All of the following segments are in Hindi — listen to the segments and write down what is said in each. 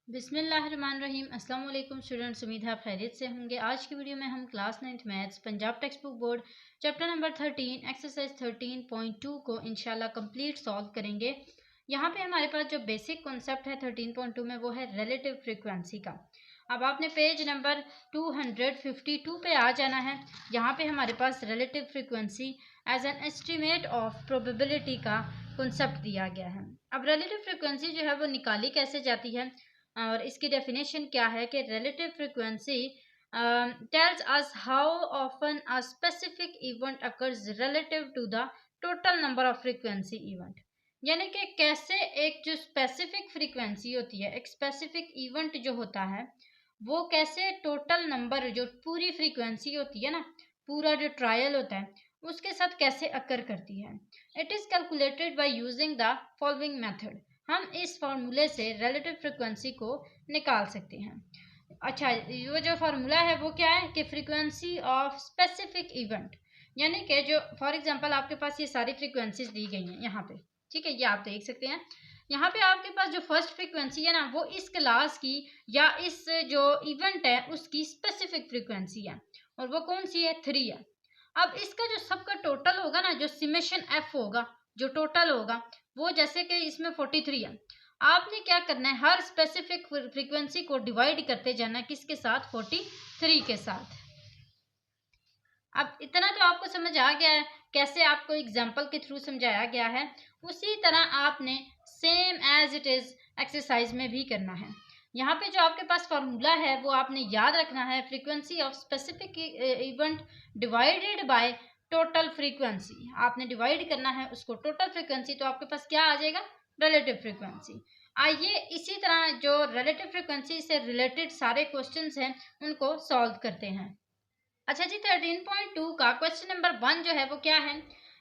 बिस्मिल्लाहिर्रहमानिर्रहीम। अस्सलाम वालेकुम स्टूडेंट्स, उम्मीद है आप खैरियत से होंगे। आज की वीडियो में हम class 9th maths Punjab text book board chapter number 13 exercise 13.2 को इंशाल्लाह कंप्लीट सॉल्व करेंगे। यहाँ पे हमारे पास जो बेसिक कॉन्सेप्ट है 13.2 में वो है रिलेटिव फ्रीक्वेंसी का। अब आपने पेज नंबर 252 पे आ जाना है। यहाँ पे हमारे पास relative frequency as an estimate of probability का कॉन्सेप्ट दिया गया है। अब रिलेटिव फ्रीक्वेंसी जो है वो निकाली कैसे जाती है और इसकी डेफिनेशन क्या है कि relative frequency tells us how often a specific event occurs relative to the total number of frequency event, यानी कि कैसे एक जो स्पेसिफिक फ्रीक्वेंसी होती है, एक स्पेसिफिक इवेंट जो होता है वो कैसे टोटल नंबर जो पूरी फ्रीक्वेंसी होती है ना, पूरा जो ट्रायल होता है उसके साथ कैसे अकर करती है। It is calculated by using the following method. हम इस फार्मूले से रिलेटिव फ्रीक्वेंसी को निकाल सकते हैं। अच्छा, वो जो फार्मूला है वो क्या है कि फ्रीक्वेंसी ऑफ स्पेसिफिक इवेंट, यानी कि जो फॉर एग्जांपल आपके पास ये सारी फ्रीक्वेंसीज दी गई हैं यहाँ पे, ठीक है, ये आप देख सकते हैं। यहाँ पे आपके पास जो फर्स्ट फ्रीक्वेंसी है ना वो इस क्लास की या इस जो इवेंट है उसकी स्पेसिफिक फ्रीक्वेंसी है और वो कौन सी है, 3 है। अब इसका जो सबका टोटल होगा ना, जो समेशन एफ होगा, जो टोटल होगा वो जैसे कि इसमें 43 है। आपने क्या करना है, हर स्पेसिफिक फ्रीक्वेंसी को डिवाइड करते जाना है किसके साथ, 43 के साथ। अब इतना तो आपको समझ आ गया है, कैसे आपको एग्जाम्पल के थ्रू समझाया गया है। उसी तरह आपने same as it is exercise में भी करना है। यहाँ पे जो आपके पास फार्मूला है वो आपने याद रखना है, frequency of specific event divided by total frequency. आपने डिवाइड करना है उसको टोटल फ्रीक्वेंसी, तो आपके पास क्या आ जाएगा, रिलेटिव फ्रीक्वेंसी। आइए इसी तरह जो रिलेटिव फ्रीक्वेंसी से रिलेटेड सारे क्वेश्चंस हैं उनको सॉल्व करते हैं। अच्छा जी, 13.2 का क्वेश्चन नंबर 1 जो है वो क्या है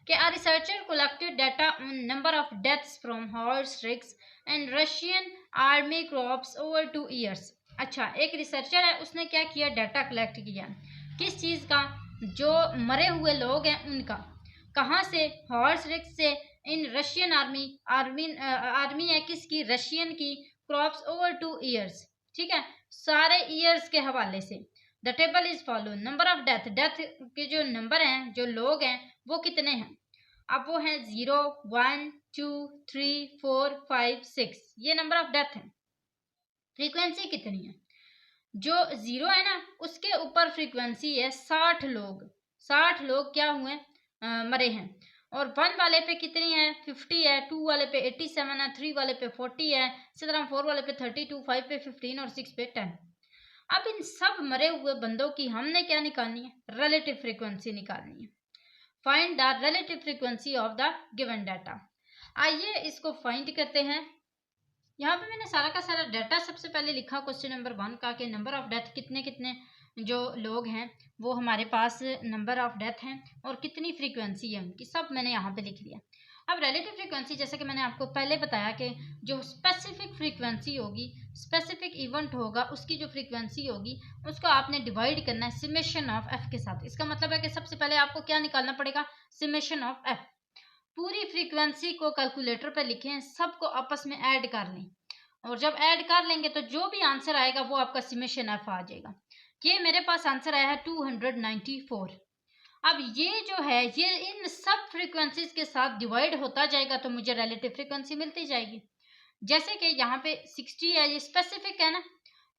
कि a researcher collected data on number of deaths from horse tricks and Russian army crops over 2 years. अच्छा, एक रिसर्चर है, उसने क्या किया, डाटा कलेक्ट किया किस चीज़ का, जो मरे हुए लोग हैं उनका। कहाँ से, हॉर्स ट्रिक्स से, इन रशियन आर्मी आर्मी है किसकी, रशियन की, क्रॉप्स ओवर 2 ईयर्स, ठीक है, सारे ईयर्स के हवाले से। The table is follow, number of death, death के जो नंबर हैं, जो लोग हैं वो कितने हैं। अब वो हैं 0 1 2 3 4 5 6, ये नंबर ऑफ डेथ है। फ्रीक्वेंसी कितनी है, जो 0 है ना उसके ऊपर फ्रीक्वेंसी है 60 लोग, 60 लोग क्या हुए, मरे हैं। और 1 वाले पे कितनी है, 50 है, 2 वाले पे 87 है, 3 वाले पे 40 है, इसी तरह 4 वाले पे 32, 5 पे 15 और 6 पे 10। अब इन सब मरे हुए बंदों की हमने क्या निकालनी है, रिलेटिव फ्रीक्वेंसी निकालनी है। Find the relative frequency of the given data. आइए इसको फाइंड करते हैं। यहाँ पे मैंने सारा का सारा डाटा सबसे पहले लिखा क्वेश्चन नंबर 1 का कि नंबर ऑफ डेथ कितने कितने जो लोग हैं वो हमारे पास नंबर ऑफ डेथ हैं और कितनी फ्रीक्वेंसी है उनकी, सब मैंने यहाँ पे लिख लिया। अब रिलेटिव फ्रीक्वेंसी, जैसे कि मैंने आपको पहले बताया कि जो स्पेसिफिक फ्रीक्वेंसी होगी, स्पेसिफिक इवेंट होगा, उसकी जो फ्रीक्वेंसी होगी उसको आपने डिवाइड करना है समेशन ऑफ एफ के साथ। इसका मतलब है कि सबसे पहले आपको क्या निकालना पड़ेगा, समेशन ऑफ एफ। पूरी फ्रीक्वेंसी को कैलकुलेटर पर लिखें, सबको आपस में ऐड कर लें और जब ऐड कर लेंगे तो जो भी आंसर आएगा वो आपका समेशन एफ आ जाएगा। ये मेरे पास आंसर आया है 294। अब ये जो है ये इन सब फ्रीक्वेंसीज के साथ डिवाइड होता जाएगा तो मुझे रिलेटिव फ्रीक्वेंसी मिलती जाएगी। जैसे कि यहाँ पे 60 है, ये स्पेसिफिक है ना,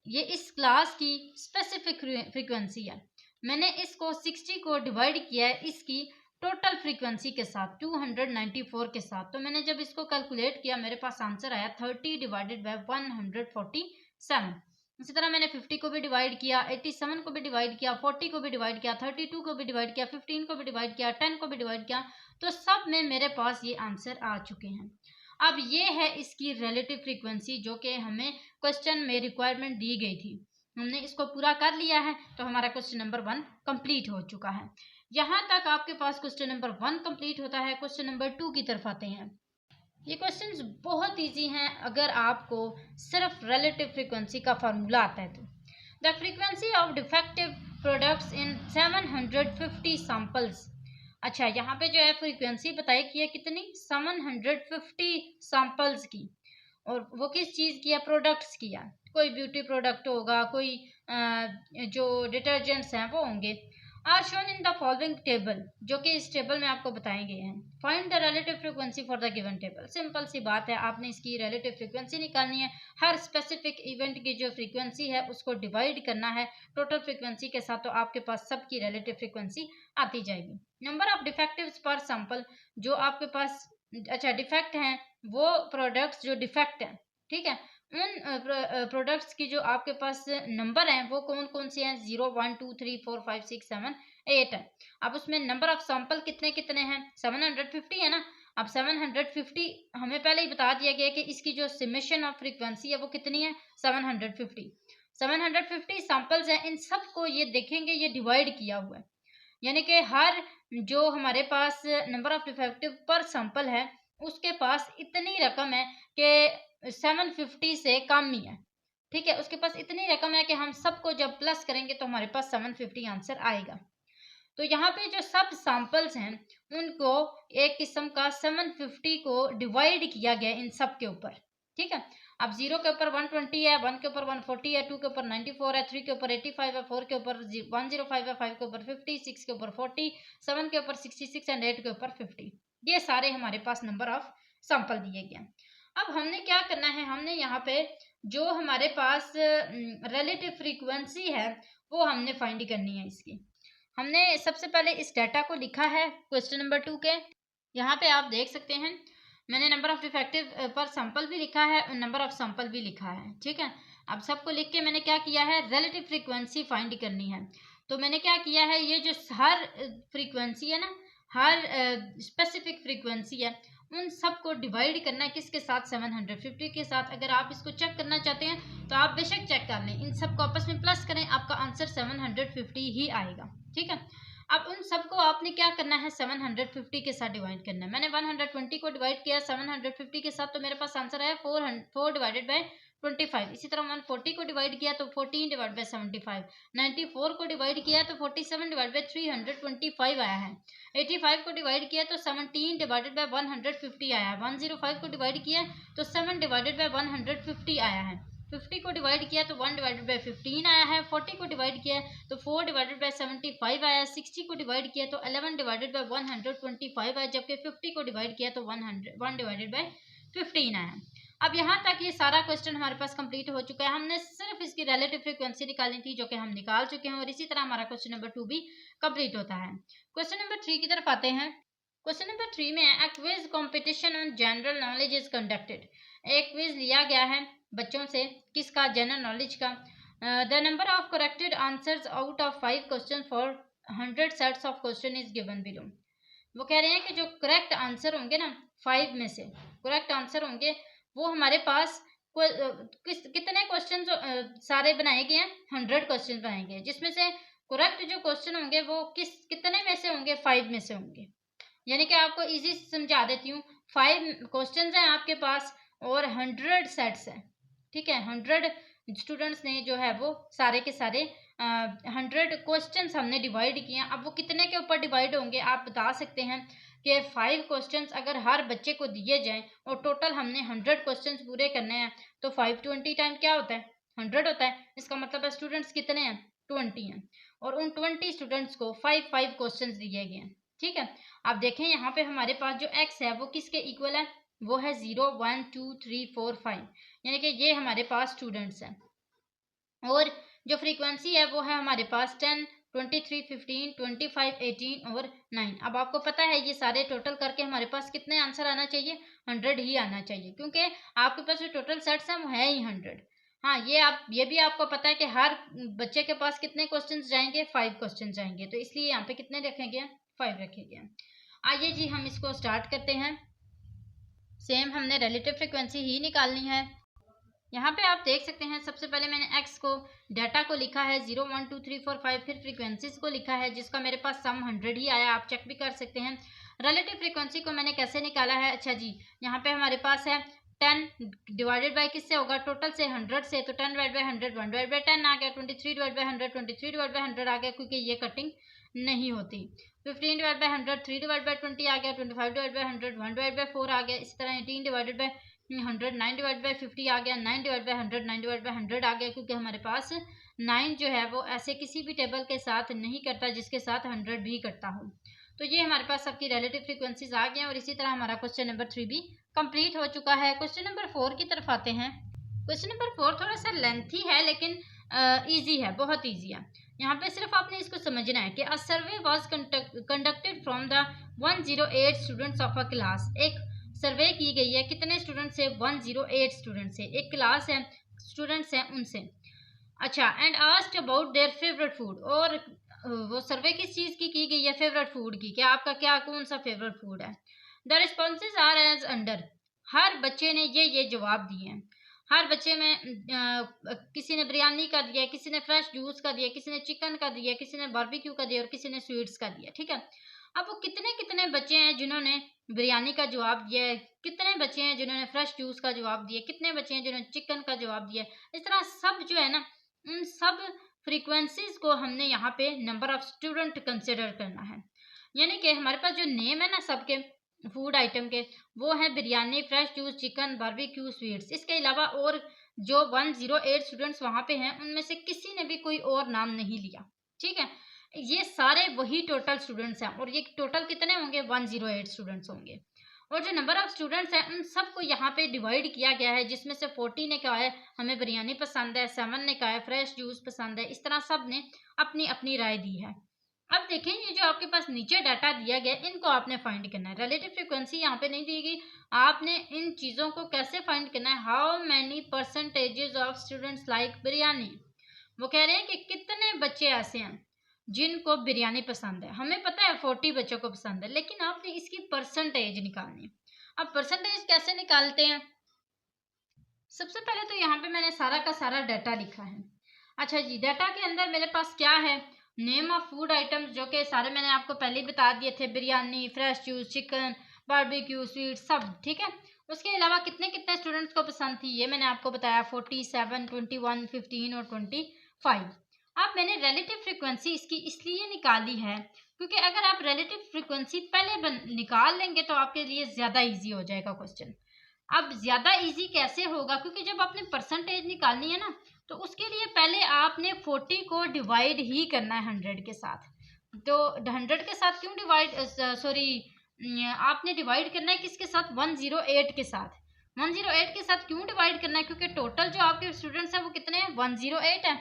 ये इस क्लास की स्पेसिफिक फ्रीक्वेंसी है। मैंने इसको 60 को डिवाइड किया है इसकी टोटल फ्रीक्वेंसी के साथ 294 के साथ, तो मैंने जब इसको कैलकुलेट किया मेरे पास आंसर आया 30 डिवाइडेड बाय 147। इसी तरह मैंने 50 को भी डिवाइड किया, 87 को भी डिवाइड किया, 40 को भी डिवाइड किया, 32 को भी डिवाइड किया, 15 को भी डिवाइड किया, 10 को भी डिवाइड किया, तो सब में मेरे पास ये आंसर आ चुके हैं। अब ये है इसकी रिलेटिव फ्रीक्वेंसी जो कि हमें क्वेश्चन में रिक्वायरमेंट दी गई थी। हमने इसको पूरा कर लिया है तो हमारा क्वेश्चन नंबर 1 कंप्लीट हो चुका है। यहाँ तक आपके पास क्वेश्चन नंबर 1 कंप्लीट होता है। क्वेश्चन नंबर 2 की तरफ आते हैं। ये क्वेश्चंस बहुत इजी हैं अगर आपको सिर्फ रिलेटिव फ्रीक्वेंसी का फार्मूला आता है तो। The frequency of defective products in 750 samples. अच्छा, यहाँ पे जो है फ्रीक्वेंसी बताई कि है कितनी, 750 सैंपल्स की। और वो किस चीज़ की है, प्रोडक्ट्स की है। कोई ब्यूटी प्रोडक्ट होगा, कोई जो डिटर्जेंट्स हैं वो होंगे। Are shown in the following table, जो कि इस टेबल में आपको बताए गए हैं। Find the relative frequency for the given table. Simple सी बात है, आपने इसकी रिलेटिव फ्रीक्वेंसी निकालनी है। हर स्पेसिफिक इवेंट की जो फ्रीक्वेंसी है उसको डिवाइड करना है टोटल फ्रीक्वेंसी के साथ, तो आपके पास सबकी रिलेटिव फ्रीक्वेंसी आती जाएगी। नंबर ऑफ डिफेक्टिव्स पर सैंपल, जो आपके पास अच्छा डिफेक्ट हैं, वो प्रोडक्ट्स जो डिफेक्ट हैं, ठीक है, उन प्रोडक्ट्स की जो आपके पास नंबर हैं वो कौन कौन से हैं, 0 1 2 3 4 5 6 7 8 है। अब उसमें नंबर ऑफ सैंपल कितने कितने हैं, 750 है ना। अब 750 हमें पहले ही बता दिया गया कि इसकी जो समेशन ऑफ फ्रीक्वेंसी है वो कितनी है, 750। 750 सैंपल्स हैं, इन सब को ये देखेंगे ये डिवाइड किया हुआ है, यानी कि हर जो हमारे पास नंबर ऑफ डिफेक्टिव पर सैंपल है उसके पास इतनी रकम है कि 750 से कम ही है, ठीक है। उसके पास इतनी रकम है कि हम सबको जब प्लस करेंगे तो हमारे पास 750 आंसर आएगा। तो यहाँ पे जो सब सैंपल्स हैं उनको एक किस्म का 750 को डिवाइड किया गया इन सब के ऊपर, ठीक है। अब 0 के ऊपर 120 है, 1 के ऊपर 140 है, 2 के ऊपर 94 है, 3 के ऊपर 85 है, 4 के ऊपर 105 है, 5 के ऊपर 50, 6 के ऊपर 40, 7 के ऊपर 66 एंड 8 के ऊपर 50। ये सारे हमारे पास नंबर ऑफ सैंपल दिए गए। अब हमने क्या करना है, हमने यहाँ पे जो हमारे पास रिलेटिव फ्रीक्वेंसी है वो हमने फाइंड करनी है इसकी। हमने सबसे पहले इस डाटा को लिखा है क्वेश्चन नंबर 2 के। यहाँ पे आप देख सकते हैं मैंने नंबर ऑफ डिफेक्टिव पर सैंपल भी लिखा है और नंबर ऑफ सैंपल भी लिखा है, ठीक है। अब सबको लिख के मैंने क्या किया है, रिलेटिव फ्रीक्वेंसी फाइंड करनी है। तो मैंने क्या किया है, ये जो हर फ्रीक्वेंसी है ना, हर स्पेसिफिक फ्रीक्वेंसी है, उन सबको डिवाइड करना है किसके साथ, 750 के साथ। अगर आप इसको चेक करना चाहते हैं तो आप बेशक चेक कर लें, इन सबको आपस में प्लस करें, आपका आंसर 750 ही आएगा, ठीक है। अब उन सबको आपने क्या करना है, 750 के साथ डिवाइड करना है। मैंने 120 को डिवाइड किया 750 के साथ, तो मेरे पास आंसर आया 4 डिवाइडेड बाय 25। इसी तरह 140 को डिवाइड किया तो 14 डिवाइड बाय 75। 94 को डिवाइड किया तो 47 डिवाइड बाय 325 आया है। 85 को डिवाइड किया तो 17 डिवाइडेड बाय 150 आया है। 105 को डिवाइड किया तो 7 डिवाइडेड बाय 150 आया है। 50 को डिवाइड किया तो 1 डिवाइडेड बाय 15 आया है। 40 को डिवाइड किया तो 4 डिवाइडेड बाय 75 आया है। 60 को डिवाइड किया तो 11 डिवाइडेड बाय 125 आया, जबकि 50 को डिवाइड किया तो 1 डिवाइडेड बाय 15 आया। अब यहाँ तक ये सारा क्वेश्चन हमारे पास कंप्लीट हो चुका है। हमने सिर्फ इसकी रिलेटिव फ्रीक्वेंसी निकालनी थी, जो कि हम निकाल चुके हैं, और इसी तरह हमारा क्वेश्चन नंबर 2 भी कंप्लीट होता है। क्वेश्चन नंबर 3 की तरफ आते हैं। क्वेश्चन नंबर 3 में है, quiz competition on general knowledge is conducted. एक क्विज लिया गया है बच्चों से, किसका, जनरल नॉलेज का। The number of corrected answers out of 5 question for 100 sets of question is given below. वो कह रहे हैं कि जो करेक्ट आंसर होंगे ना, 5 में से करेक्ट आंसर होंगे वो हमारे पास कितने क्वेश्चन सारे बनाए गए हैं, 100 क्वेश्चन बनाए गए, जिसमें से करेक्ट जो क्वेश्चन होंगे वो कितने में से होंगे, 5 में से होंगे। यानी कि आपको इजी समझा देती हूँ, 5 क्वेश्चन हैं आपके पास और 100 सेट्स हैं, ठीक है। 100 स्टूडेंट्स ने जो है वो सारे के सारे 100 क्वेश्चन हमने डिवाइड किए हैं। अब वो कितने के ऊपर डिवाइड होंगे आप बता सकते हैं कि 5 क्वेश्चंस अगर हर बच्चे को दिए जाएं और टोटल हमने 100 क्वेश्चंस पूरे करने हैं तो 520 टाइम क्या होता है, 100 होता है। इसका मतलब है स्टूडेंट्स कितने हैं, 20 हैं, और उन 20 स्टूडेंट्स को 5 क्वेश्चंस दिए गए हैं, ठीक है। आप देखें यहाँ पे हमारे पास जो x है वो किसके इक्वल है, वो है 0 1 2 3 4 5, यानी कि ये हमारे पास स्टूडेंट्स हैं। और जो फ्रीक्वेंसी है वो है हमारे पास 10 23 15 25 18 और 9। अब आपको पता है ये सारे टोटल करके हमारे पास कितने आंसर आना चाहिए, 100 ही आना चाहिए, क्योंकि आपके पास जो टोटल सेट्स हैं वो है ही 100। हाँ, ये भी आपको पता है कि हर बच्चे के पास कितने क्वेश्चंस जाएंगे, 5 क्वेश्चन जाएंगे, तो इसलिए यहाँ पे कितने रखे गए, 5 रखे गए। आइए जी हम इसको स्टार्ट करते हैं। सेम हमने रिलेटिव फ्रीक्वेंसी ही निकालनी है। यहाँ पे आप देख सकते हैं सबसे पहले मैंने x को डाटा को लिखा है 0 1 2 3 4 5, फिर फ्रीक्वेंसीज को लिखा है जिसका मेरे पास सम 100 ही आया, आप चेक भी कर सकते हैं। रिलेटिव फ्रीक्वेंसी को मैंने कैसे निकाला है, अच्छा जी यहाँ पे हमारे पास है 10 डिवाइडेड बाय किससे होगा, टोटल से 100 से, तो 10 डिवाइड बाय 100 1 डिवाइड बाय 10 आ गया, 23 डिवाइड बाय 100 23 डिवाइड बाय 100 आ गया, क्योंकि ये कटिंग नहीं होती। 15 डिवाइड बाय 100 3 डिवाइड बाय 20 आ गया, 25 डिवाइड बाय 100 1 डिवाइड बाय 4 आ गया, इसी तरह 18 डिवाइडेड बाय 100, 9/50 आ गया, 9/100, 9/100 आ गया, क्योंकि हमारे पास 9 जो है वो ऐसे किसी भी टेबल के साथ नहीं करता जिसके साथ 100 भी करता हो। तो ये हमारे पास सबकी रिलेटिव फ्रीक्वेंसीज आ गए हैं और इसी तरह हमारा क्वेश्चन नंबर 3 भी कंप्लीट हो चुका है। क्वेश्चन नंबर 4 की तरफ आते हैं। क्वेश्चन नंबर 4 थोड़ा सा लेंथी है लेकिन ईजी है, बहुत ईजी है। यहाँ पे सिर्फ आपने इसको समझना है कि a survey was conducted from the 108 students of a class. एक सर्वे की गई है, कितने स्टूडेंट से? 108 स्टूडेंट से, एक क्लास है, स्टूडेंट्स हैं उनसे। अच्छा, and asked about their favourite food, और वो सर्वे किस चीज़ की गई है? फेवरेट फूड की, क्या आपका क्या कौन सा फेवरेट फूड है? The responses are as under. हर बच्चे ने ये जवाब दिए हैं। हर बच्चे में किसी ने बिरयानी का दिया, किसी ने फ्रेश जूस का दिया, किसी ने चिकन का दिया, किसी ने बारबेक्यू का दिया और किसी ने स्वीट्स का दिया। ठीक है, अब वो कितने कितने बच्चे हैं जिन्होंने बिरयानी का जवाब दिया है, कितने बच्चे हैं जिन्होंने फ्रेश जूस का जवाब दिया, कितने बच्चे हैं जिन्होंने चिकन का जवाब दिया। इस तरह सब जो है ना, उन सब फ्रीक्वेंसीज को हमने यहाँ पे नंबर ऑफ स्टूडेंट कंसिडर करना है। यानी कि हमारे पास जो नेम है ना सबके फूड आइटम के, वो है biryani, fresh juice, chicken, barbecue, sweets. इसके अलावा और जो 108 स्टूडेंट्स वहाँ पे हैं उनमें से किसी ने भी कोई और नाम नहीं लिया। ठीक है, ये सारे वही टोटल स्टूडेंट्स हैं और ये टोटल कितने होंगे? 108 स्टूडेंट्स होंगे। और जो नंबर ऑफ स्टूडेंट्स हैं उन सबको यहाँ पे डिवाइड किया गया है, जिसमें से 40 ने कहा है हमें बिरयानी पसंद है, 7 ने कहा है फ्रेश जूस पसंद है। इस तरह सब ने अपनी अपनी राय दी है। अब देखें, ये जो आपके पास नीचे डाटा दिया गया इनको आपने फाइंड करना है। रिलेटिव फ्रीक्वेंसी यहाँ पे नहीं दी गई, आपने इन चीज़ों को कैसे फाइंड करना है? How many percentages of students like biryani. वो कह रहे हैं कि कितने बच्चे ऐसे हैं जिनको बिरयानी पसंद है। हमें पता है 40 बच्चों को पसंद है, लेकिन आपने इसकी परसेंटेज निकालनी है। अब परसेंटेज कैसे निकालते हैं? सबसे पहले तो यहाँ पे मैंने सारा का सारा डाटा लिखा है। अच्छा जी, डाटा के अंदर मेरे पास क्या है? नेम ऑफ फूड आइटम्स, जो कि सारे मैंने आपको पहले ही बता दिए थे, biryani, fresh juice, chicken, barbecue, sweet, सब। ठीक है, उसके अलावा कितने कितने स्टूडेंट्स को पसंद थी ये मैंने आपको बताया, 47, 21, 15 और 25। अब मैंने रिलेटिव फ्रीक्वेंसी इसकी इसलिए निकाली है क्योंकि अगर आप रिलेटिव फ्रीक्वेंसी पहले निकाल लेंगे तो आपके लिए ज़्यादा ईजी हो जाएगा क्वेश्चन। अब ज़्यादा इजी कैसे होगा? क्योंकि जब आपने परसेंटेज निकालनी है ना, तो उसके लिए पहले आपने 40 को डिवाइड ही करना है 100 के साथ। तो 100 के साथ क्यों डिवाइड, सॉरी, आपने डिवाइड करना है किसके साथ? 108 के साथ। 108 के साथ क्यों डिवाइड करना है? क्योंकि टोटल जो आपके स्टूडेंट्स हैं वो कितने हैं? 108 है।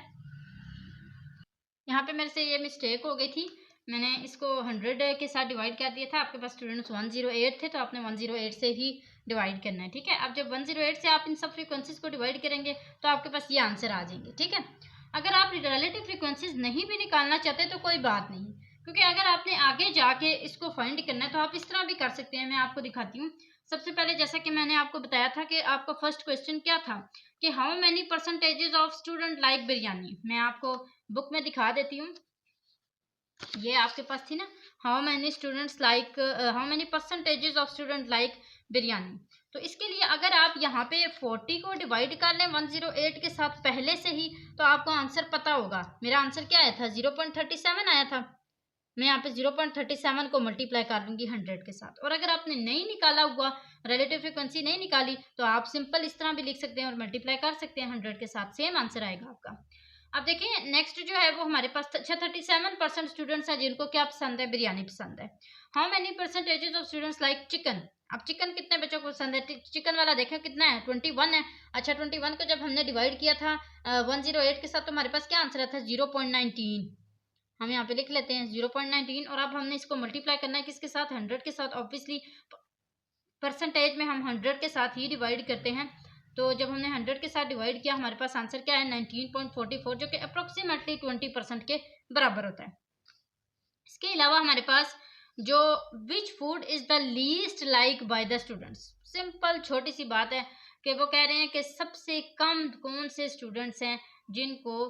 यहाँ पे मेरे से ये मिस्टेक हो गई थी, मैंने इसको 100 के साथ डिवाइड कर दिया था। आपके पास स्टूडेंट्स 108 थे तो आपने 108 से ही डिवाइड करना है। ठीक है, अब जब 108 से आप इन सब फ्रीक्वेंसीज को डिवाइड करेंगे तो आपके पास ये आंसर आ जाएंगे। ठीक है, अगर आप रिलेटिव फ्रीक्वेंसीज नहीं भी निकालना चाहते तो कोई बात नहीं, क्योंकि अगर आपने आगे जाके इसको फाइंड करना है तो आप इस तरह भी कर सकते हैं। मैं आपको दिखाती हूँ। सबसे पहले जैसा कि मैंने आपको बताया था कि आपका फर्स्ट क्वेश्चन क्या था कि how many percentages of student like biryani. मैं आपको बुक में दिखा देती हूँ, ये आपके पास थी ना, how many students like, how many percentages of student like biryani. तो इसके लिए अगर आप यहाँ पे 40 को डिवाइड कर लें 108 के साथ पहले से ही, तो आपको आंसर पता होगा। मेरा आंसर क्या आया था? 0.37 आया था। मैं यहाँ पे 0.37 को मल्टीप्लाई कर लूँगी 100 के साथ। और अगर आपने नहीं निकाला हुआ, रिलेटिव फ्रिक्वेंसी नहीं निकाली, तो आप सिंपल इस तरह भी लिख सकते हैं और मल्टीप्लाई कर सकते हैं 100 के साथ, सेम आंसर आएगा आपका। अब देखिए नेक्स्ट जो है वो हमारे पास 37% स्टूडेंट्स हैं जिनको क्या पसंद है? बिरयानी पसंद है। How many percentages of students like chicken. अब चिकन कितने बच्चों को पसंद है? चिकन वाला देखो कितना है, 21 है। अच्छा, 21 को जब हमने डिवाइड किया था 108 के साथ, तो हमारे पास क्या आंसर था? 0.19। हम यहाँ पे लिख लेते हैं 0.19। और अब हमने इसको मल्टीप्लाई करना है किसके साथ? 100 के साथ। ऑब्वियसली परसेंटेज में हम 100 के साथ ही डिवाइड करते हैं। तो जब हमने 100 के साथ डिवाइड किया, हमारे पास आंसर क्या है? 19.44, जो कि अप्रोक्सीमेटली 20% के बराबर होता है। इसके अलावा हमारे पास जो which food is the least like by the students. Simple छोटी सी बात है कि वो कह रहे हैं कि सबसे कम कौन से स्टूडेंट्स हैं जिनको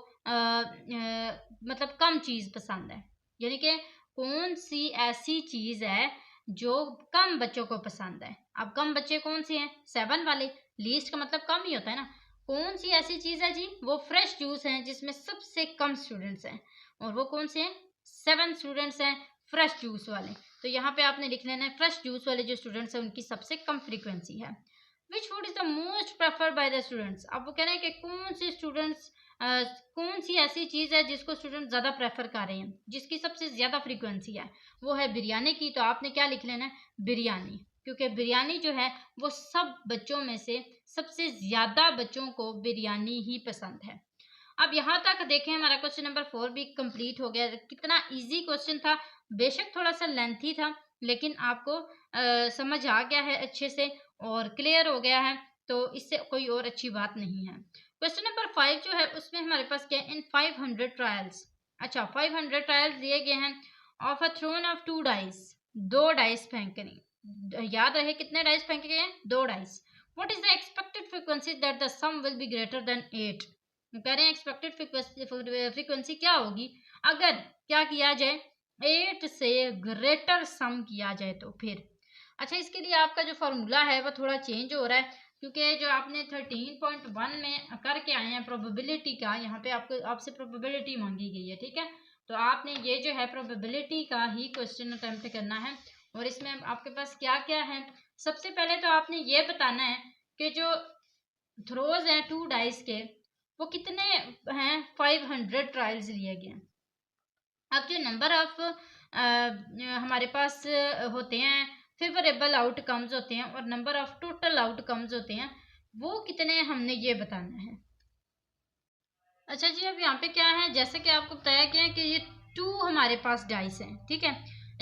मतलब कम चीज़ पसंद है, यानी कि कौन सी ऐसी चीज़ है जो कम बच्चों को पसंद है। अब कम बच्चे कौन से हैं? 7 वाले। लीस्ट का मतलब कम ही होता है ना। कौन सी ऐसी चीज़ है जी? वो फ्रेश जूस हैं जिसमें सबसे कम स्टूडेंट्स हैं। और वो कौन से हैं? 7 स्टूडेंट्स हैं फ्रेश जूस वाले। तो यहाँ पे आपने लिख लेना है फ्रेश जूस वाले जो स्टूडेंट्स हैं उनकी सबसे कम फ्रीक्वेंसी है। Which food is the most preferred by the students. अब वो कह रहे हैं कि कौन से स्टूडेंट्स कौन सी ऐसी चीज़ है जिसको स्टूडेंट ज़्यादा प्रेफर कर रहे हैं, जिसकी सबसे ज़्यादा फ्रीक्वेंसी है, वो है बिरयानी की। तो आपने क्या लिख लेना है, बिरयानी, क्योंकि बिरयानी जो है वो सब बच्चों में से सबसे ज़्यादा बच्चों को बिरयानी ही पसंद है। अब यहाँ तक देखें हमारा क्वेश्चन नंबर 4 भी कंप्लीट हो गया। कितना इजी क्वेश्चन था, बेशक थोड़ा सा लेंथी था, लेकिन आपको समझ आ गया है अच्छे से और क्लियर हो गया है, तो इससे कोई और अच्छी बात नहीं है। क्वेश्चन नंबर 5 जो है उसमें हमारे पास क्या है, इन 500 ट्रायल्स। अच्छा, 500 ट्रायल्स दिए गए हैं of a thrown of 2 dice, 2 dice फेंकने। याद रहे कितने डाइस फेंके गए हैं, 2 dice. What is the expected frequency that the sum will be greater than 8। कह रहे हैं एक्सपेक्टेड फ्रीक्वेंसी क्या होगी अगर क्या किया जाए, 8 से ग्रेटर सम किया जाए तो फिर। अच्छा, इसके लिए आपका जो फॉर्मूला है वो थोड़ा चेंज हो रहा है, क्योंकि जो आपने 13.1 में करके आए हैं प्रोबेबिलिटी का, यहाँ पे आपको आपसे प्रोबेबिलिटी मांगी गई है, ठीक है। तो आपने ये जो है प्रोबेबिलिटी का ही क्वेश्चन अटेम्प्ट करना है। और इसमें आपके पास क्या क्या है, सबसे पहले तो आपने ये बताना है कि जो थ्रोज हैं 2 डाइस के वो कितने हैं, 500 ट्रायल्स लिए गए। अब जो नंबर ऑफ हमारे पास होते हैं फेवरेबल आउटकम्स होते हैं और नंबर ऑफ टोटल आउटकम्स होते हैं, वो कितने हमने ये बताना है। अच्छा जी, अब यहाँ पे क्या है, जैसे कि आपको बताया गया है कि ये 2 हमारे पास डाइस हैं, ठीक है।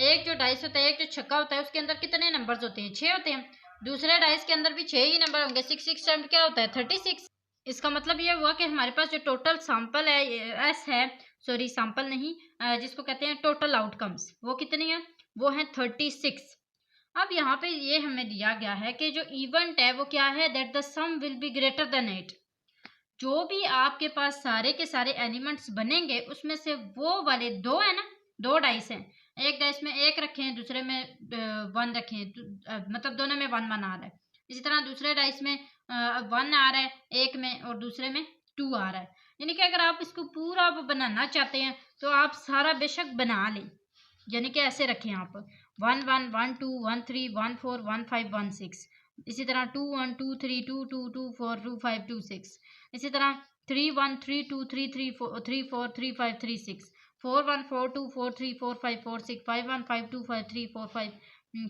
एक जो डाइस होता है, एक जो छक्का होता है, उसके अंदर कितने नंबर्स होते हैं, 6 होते हैं। दूसरे डाइस के अंदर भी 6 ही नंबर होंगे, 6 6 टाइम क्या होता है, 36। इसका मतलब ये हुआ कि हमारे पास जो टोटल सैंपल है एस है, सॉरी सैंपल नहीं, जिसको कहते हैं टोटल आउटकम्स, वो कितनी है, वो है 36। अब यहाँ पे ये हमें दिया गया है कि जो इवेंट है वो क्या है, that the sum will be greater than 8। जो भी आपके पास सारे के सारे एलिमेंट्स बनेंगे उसमें से वो वाले 2 है ना, 2 डाइस हैं, एक डाइस में 1 रखे हैं, दूसरे में 1 रखे हैं, मतलब दोनों में 1 1 आ रहा है। इसी तरह दूसरे डाइस में 1 आ रहा है एक में और दूसरे में 2 आ रहा है। यानी कि अगर आप इसको पूरा बनाना चाहते हैं तो आप सारा बेशक बना लें, यानी कि ऐसे रखें आप 1 1 1 2 1 3 1 4 1 5 1 6, इसी तरह 2 1 2 3 2 2 2 4 2 5 2 6, इसी तरह 3 1 3 2 3 3 4 3 4 3 5 3 6, 4 1 4 2 4 3 4 5 4 6, 5 1 5 2 5 3 4 5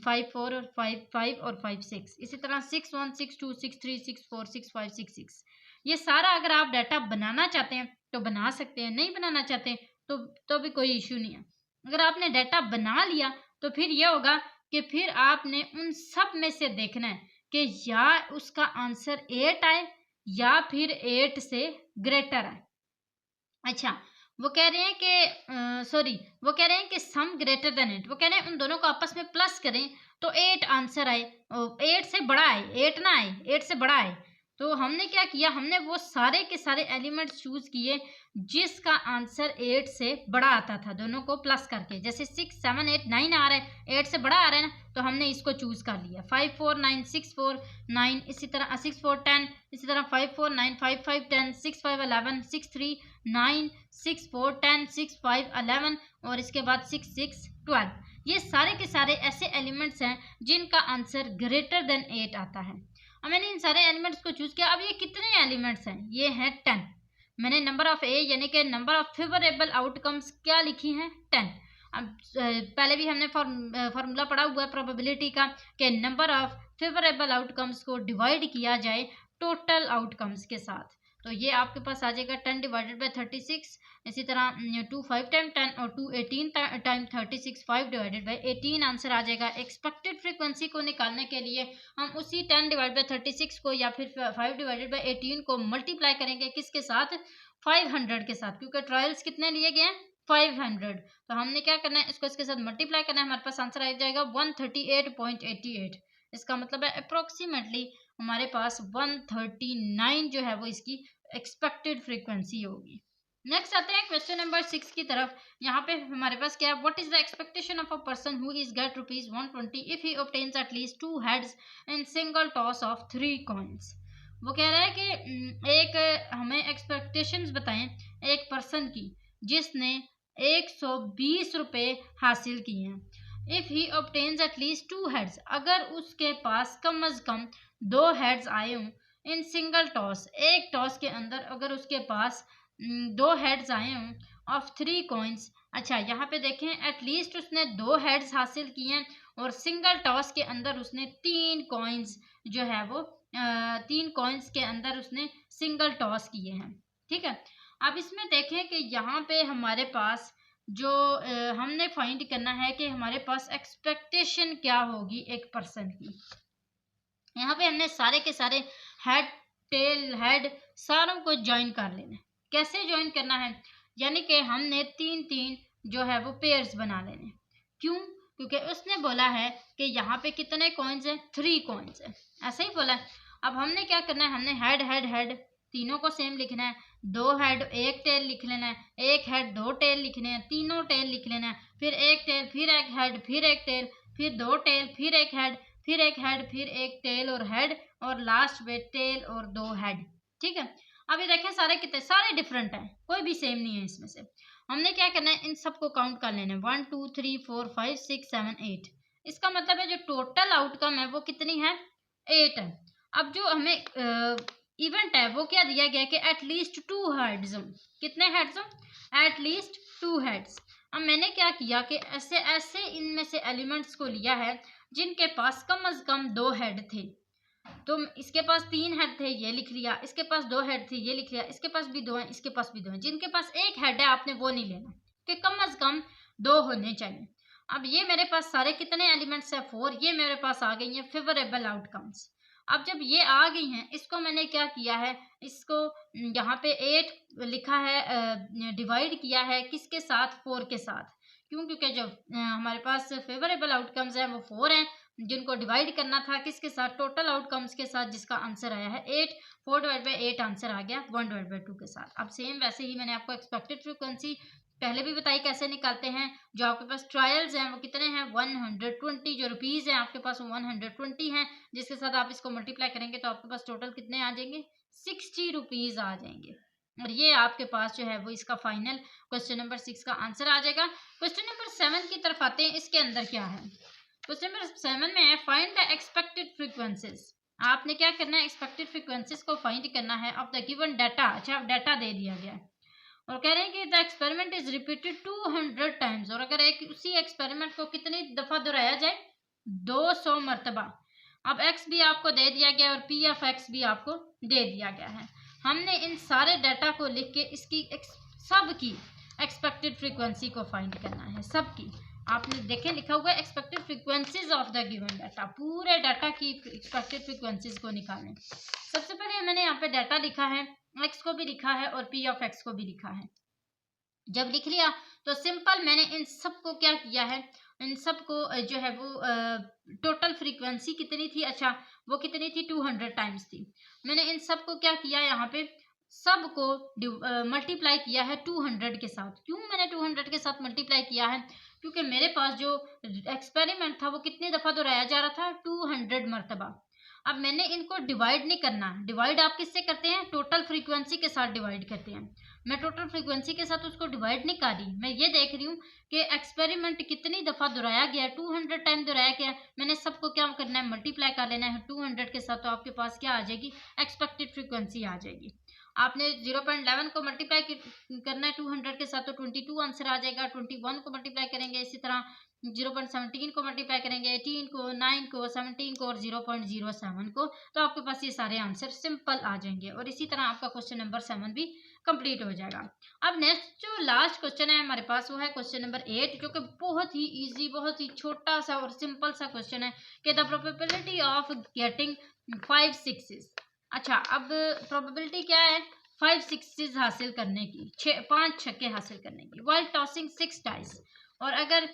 5 4 और 5 5 और 5 6, इसी तरह 6 1 6 2 6 3 6 4 6 5 6 6। ये सारा अगर आप डाटा बनाना चाहते हैं तो बना सकते हैं, नहीं बनाना चाहते तो भी कोई इशू नहीं है। अगर आपने डाटा बना लिया तो फिर यह होगा कि फिर आपने उन सब में से देखना है कि या उसका आंसर 8 आए या फिर 8 से ग्रेटर आए। अच्छा, वो कह रहे हैं कि सॉरी, वो कह रहे हैं कि सम ग्रेटर देन 8, वो कह रहे हैं उन दोनों को आपस में प्लस करें तो 8 आंसर आए, 8 से बड़ा आए, 8 ना आए, 8 से बड़ा आए। तो हमने क्या किया, हमने वो सारे के सारे एलिमेंट्स चूज किए जिसका आंसर 8 से बड़ा आता था, दोनों को प्लस करके। जैसे 6 7 8 9 आ रहा है, 8 से बड़ा आ रहा है ना, तो हमने इसको चूज कर लिया। 5 4 9 6 4 9, इसी तरह 6 4 10, इसी तरह 5 4 9 5 5 10, 6 5 11, 6 3 9, 6 4 10, 6 5 11 और इसके बाद 6 6 12। ये सारे के सारे ऐसे एलिमेंट्स हैं जिनका आंसर ग्रेटर देन 8 आता है। अब मैंने इन सारे एलिमेंट्स को चूज किया। अब ये कितने एलिमेंट्स हैं, ये हैं 10। मैंने नंबर ऑफ ए यानी कि नंबर ऑफ फेवरेबल आउटकम्स क्या लिखी हैं, 10। अब पहले भी हमने फार्मूला पढ़ा हुआ है प्रोबेबिलिटी का कि नंबर ऑफ फेवरेबल आउटकम्स को डिवाइड किया जाए टोटल आउटकम्स के साथ। तो ये आपके पास आ जाएगा 10 डिवाइडेड बाई 36, इसी तरह 2 5 टाइम 10 और 2 18 टाइम 36, 5 डिवाइडेड बाई 18 आंसर आ जाएगा। एक्सपेक्टेड फ्रीक्वेंसी को निकालने के लिए हम उसी 10 डिवाइड बाई 36 को या फिर 5 डिवाइडेड बाई 18 को मल्टीप्लाई करेंगे किसके साथ, 500 के साथ, क्योंकि ट्रायल्स कितने लिए गए हैं, 500। तो हमने क्या करना है, इसको इसके साथ मल्टीप्लाई करना है, हमारे पास आंसर आ जाएगा 138.88। इसका मतलब है अप्रोक्सीमेटली हमारे पास 139 जो है वो इसकी एक्सपेक्टेड फ्रीक्वेंसी होगी। नेक्स्ट आते हैं क्वेश्चन नंबर 6 की तरफ। यहाँ पे हमारे पास क्या है, what is the expectation of a person who is get ₹120 if he obtains at least 2 heads in single toss of 3 coins. वो कह रहा है कि एक हमें एक्सपेक्टेशंस बताएं एक पर्सन की जिसने 120 रुपये हासिल किए हैं। If he obtains at least 2 heads, अगर उसके पास कम अज कम 2 हेड्स आए हों इन सिंगल टॉस, एक टॉस के अंदर अगर उसके पास 2 हेड्स आए हों ऑफ 3 कॉइन्स। अच्छा यहाँ पे देखें एटलीस्ट उसने 2 हेड्स हासिल किए हैं और सिंगल टॉस के अंदर उसने 3 कॉइन्स जो है वो 3 कॉइन्स के अंदर उसने सिंगल टॉस किए हैं। ठीक है, अब इसमें देखें कि यहाँ पे हमारे पास जो हमने फाइंड करना है कि हमारे पास एक्सपेक्टेशन क्या होगी एक पर्सन की। यहाँ पे हमने सारे के सारे हेड टेल हेड सारों को ज्वाइन कर लेना है। कैसे ज्वाइन करना है, यानी कि हमने 3-3 जो है वो पेयर्स बना लेने। क्यों, क्योंकि उसने बोला है कि यहाँ पे कितने कॉइन्स हैं, 3 कॉइन्स है, ऐसा ही बोला है। अब हमने क्या करना है, हमने हेड हेड हेड तीनों को सेम लिखना है, 2 हेड 1 टेल लिख लेना है, 1 हेड 2 टेल लिखने हैं, तीनों टेल लिख लेना है, फिर 1 टेल फिर 1 हेड फिर 1 टेल फिर 2 टेल फिर 1 हेड फिर 1 हेड फिर 1 टेल और हेड और लास्ट में टेल और 2 हेड। ठीक है, अब ये देखें सारे कितने सारे डिफरेंट हैं, कोई भी सेम नहीं है इसमें से। हमने क्या करना है, इन सबको काउंट कर लेना है 1 2 3 4 5 6 7 8। इसका मतलब है जो टोटल आउटकम है वो कितनी है, 8 है। अब जो हमें इवेंट है वो क्या दिया गया कि एटलीस्ट 2 हेड्स हो। कितने हेड्स हो, एटलीस्ट 2 हेड्स। अब मैंने क्या किया कि ऐसे ऐसे इनमें से एलिमेंट्स को लिया है जिनके पास कम से कम 2 हेड थे। तो इसके पास 3 हेड थे, ये लिख लिया, इसके पास 2 हेड थे, ये लिख लिया, इसके पास भी 2 हैं, इसके पास भी 2 हैं। जिनके पास 1 हेड है आपने वो नहीं लेना, कि कम से कम 2 होने चाहिए। अब ये मेरे पास सारे कितने एलिमेंट्स है, 4। ये मेरे पास आ गई हैं फेवरेबल आउटकम्स। अब जब ये आ गई हैं, इसको मैंने क्या किया है, इसको यहाँ पे 8 लिखा है, डिवाइड किया है किसके साथ, 4 के साथ। क्यों, क्योंकि जो हमारे पास फेवरेबल आउटकम्स हैं वो 4 हैं, जिनको डिवाइड करना था किसके साथ, टोटल आउटकम्स के साथ, जिसका आंसर आया है 8। 4/8 आंसर आ गया 1/2 के साथ। अब सेम वैसे ही मैंने आपको एक्सपेक्टेड फ्रीक्वेंसी पहले भी बताई कैसे निकालते हैं। जो आपके पास ट्रायल्स हैं वो कितने हैं, 120। जो रुपीज़ हैं आपके पास 120 हैं, जिसके साथ आप इसको मल्टीप्लाई करेंगे तो आपके पास टोटल कितने आ जाएंगे, 60 रुपीज़ आ जाएंगे। और ये आपके पास जो है वो इसका फाइनल क्वेश्चन नंबर 6 का आंसर आ जाएगा। क्वेश्चन नंबर 7 की तरफ आते हैं, इसके अंदर क्या है। क्वेश्चन नंबर 7 में है फाइंड द एक्सपेक्टेड फ्रीक्वेंसीज। आपने क्या करना है, एक्सपेक्टेड फ्रीक्वेंसीज को फाइंड करना है ऑफ द गिवन डाटा। अच्छा, डाटा दे दिया गया है और कह रहे हैं कि the experiment is repeated 200 times. और अगर एक उसी एक्सपेरिमेंट को कितनी दफा दोहराया जाए, 200 मरतबा। अब x भी आपको दे दिया गया और p ऑफ x भी आपको दे दिया गया है। हमने इन सारे डाटा को लिख के इसकी सब की एक्सपेक्टेड फ्रीक्वेंसी को फाइंड करना है, सबकी। आपने देखे लिखा हुआ है expected frequencies of the given data, पूरे डाटा की एक्सपेक्टेड फ्रीक्वेंसीज को निकालें। सबसे पहले मैंने यहाँ पे डाटा लिखा है, x को भी लिखा है और p ऑफ x को भी लिखा है। जब लिख लिया तो सिंपल मैंने इन सब को क्या किया है, इन सब को जो है वो टोटल फ्रीक्वेंसी कितनी थी, अच्छा वो कितनी थी, 200 टाइम्स थी। मैंने इन सब को क्या किया, यहाँ पे सबको मल्टीप्लाई किया है 200 के साथ। क्यों मैंने 200 के साथ मल्टीप्लाई किया है, क्योंकि मेरे पास जो एक्सपेरिमेंट था वो कितनी दफ़ा दोहराया जा रहा था, 200 मरतबा। अब मैंने इनको डिवाइड नहीं करना, डिवाइड आप किससे करते हैं, टोटल फ्रीक्वेंसी के साथ डिवाइड करते हैं। मैं टोटल फ्रीक्वेंसी के साथ उसको डिवाइड नहीं कर रही, मैं ये देख रही हूँ कि एक्सपेरिमेंट कितनी दफ़ा दोहराया गया, 200 टाइम दोहराया गया। मैंने सबको क्या करना है, मल्टीप्लाई कर लेना है 200 के साथ, तो आपके पास क्या आ जाएगी, एक्सपेक्टेड फ्रीक्वेंसी आ जाएगी। आपने 0.11 को मल्टीप्लाई करना है 200 के साथ तो 22 आंसर आ जाएगा। 21 को मल्टीप्लाई करेंगे, इसी तरह 0.17 को मल्टीप्लाई करेंगे, 18 को, 9 को, 17 को और 0.07 को, तो आपके पास ये सारे आंसर सिंपल आ जाएंगे। और इसी तरह आपका क्वेश्चन नंबर 7 भी कंप्लीट हो जाएगा। अब नेक्स्ट जो लास्ट क्वेश्चन है हमारे पास वो है क्वेश्चन नंबर 8, जो कि बहुत ही इजी, बहुत ही छोटा सा और सिंपल सा क्वेश्चन है कि the probability of getting 5 6s। अच्छा, अब प्रोबेबिलिटी क्या है, 5 6s हासिल करने की, 5 छक्के हासिल करने की, वाइल टॉसिंग 6 डाइस। और अगर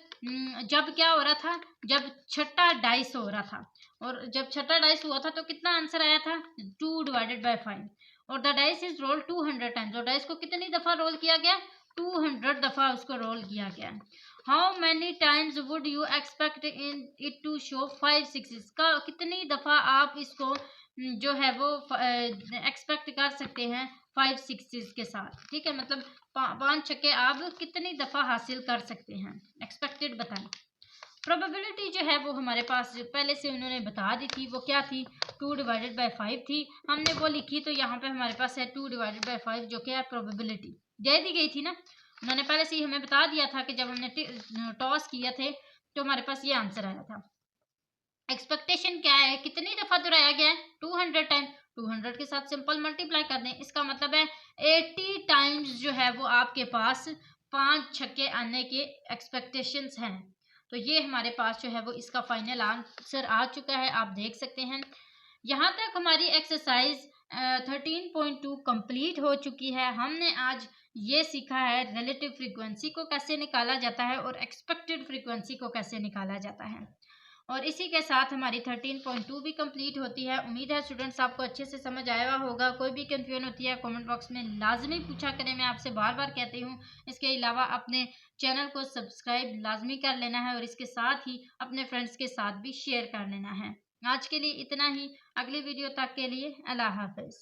जब क्या हो रहा था, जब छठा डाइस हो रहा था, और जब छठा डाइस हुआ था तो कितना आंसर आया था, 2/5। और the dice is roll 200 times. और डाइस को कितनी दफ़ा रोल किया गया, 200 दफ़ा उसको रोल किया गया। How many times would you expect in it to show 5 6s। का कितनी दफ़ा आप इसको जो है वो एक्सपेक्ट कर सकते हैं 5 6s के साथ। ठीक है, मतलब 5 छक्के आप कितनी दफ़ा हासिल कर सकते हैं, एक्सपेक्टेड बताएं। प्रोबेबिलिटी जो है वो हमारे पास पहले से उन्होंने बता दी थी, वो क्या थी, 2/5 थी। हमने वो लिखी, तो यहाँ पे हमारे पास है 2/5 जो कि है प्रोबेबिलिटी दे दी गई थी ना। उन्होंने पहले से ही हमें बता दिया था कि जब हमने टॉस किया थे तो हमारे पास ये आंसर आया था। एक्सपेक्टेशन क्या है, कितनी दफा दोहराया गया है, 200 टाइम। 200 के साथ सिंपल मल्टीप्लाई कर दें, इसका मतलब है 80 टाइम्स जो है वो आपके पास 5 छक्के आने के एक्सपेक्टेशंस हैं। तो ये हमारे पास जो है वो इसका फाइनल आंसर आ चुका है, आप देख सकते हैं। यहाँ तक हमारी एक्सरसाइज 13.2 कंप्लीट हो चुकी है। हमने आज ये सीखा है रिलेटिव फ्रीक्वेंसी को कैसे निकाला जाता है और एक्सपेक्टेड फ्रीक्वेंसी को कैसे निकाला जाता है। और इसी के साथ हमारी 13.2 भी कंप्लीट होती है। उम्मीद है स्टूडेंट्स आपको अच्छे से समझ आया होगा। कोई भी कंफ्यूजन होती है कमेंट बॉक्स में लाजमी पूछा करें, मैं आपसे बार बार कहती हूँ। इसके अलावा अपने चैनल को सब्सक्राइब लाजमी कर लेना है और इसके साथ ही अपने फ्रेंड्स के साथ भी शेयर कर लेना है। आज के लिए इतना ही, अगली वीडियो तक के लिए अल्लाह हाफिज़।